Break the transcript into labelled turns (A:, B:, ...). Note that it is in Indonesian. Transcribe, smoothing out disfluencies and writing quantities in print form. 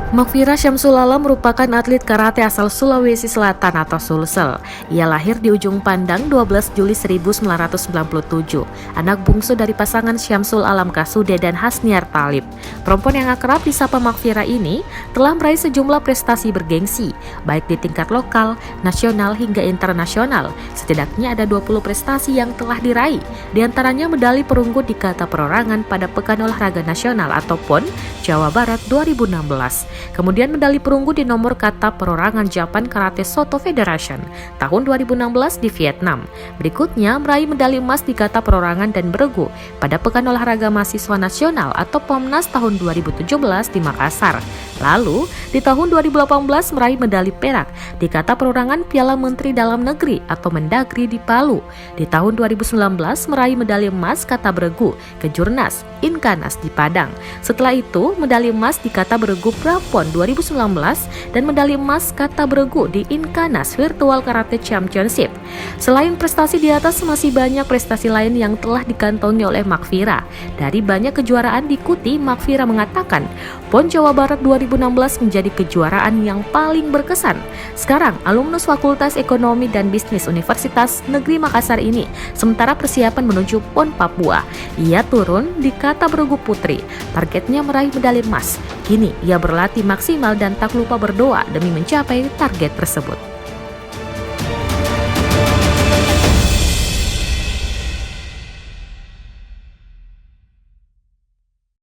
A: Makfira Syamsul Alam merupakan atlet karate asal Sulawesi Selatan atau Sulsel. Ia lahir di Ujung Pandang 12 Juli 1997, anak bungsu dari pasangan Syamsul Alam Kasude dan Hasniar Talib. Perempuan yang akrab disapa Makfira ini telah meraih sejumlah prestasi bergengsi, baik di tingkat lokal, nasional hingga internasional. Setidaknya ada 20 prestasi yang telah diraih, di antaranya medali perunggu di kata perorangan pada Pekan Olahraga Nasional atau PON Jawa Barat 2016. Kemudian medali perunggu di nomor kata perorangan Japan Karate Soto Federation tahun 2016 di Vietnam. Berikutnya meraih medali emas di kata perorangan dan beregu pada Pekan Olahraga Mahasiswa Nasional atau POMNAS tahun 2017 di Makassar. Lalu di tahun 2018 meraih medali perak di kata perorangan Piala Menteri Dalam Negeri atau Mendagri di Palu. Di tahun 2019 meraih medali emas kata beregu Kejurnas Inkanas di Padang. Setelah itu medali emas di kata beregu Prapon 2019 dan medali emas kata beregu di Inkanas Virtual Karate Championship. Selain prestasi di atas, masih banyak prestasi lain yang telah dikantongi oleh Makfira. Dari banyak kejuaraan diikuti, Makfira mengatakan PON Jawa Barat 2016 menjadi kejuaraan yang paling berkesan. Sekarang alumnus Fakultas Ekonomi dan Bisnis Universitas Negeri Makassar ini sementara persiapan menuju PON Papua. Ia turun di kata beregu putri, targetnya meraih medali emas. Kini ia berlatih maksimal dan tak lupa berdoa demi mencapai target tersebut.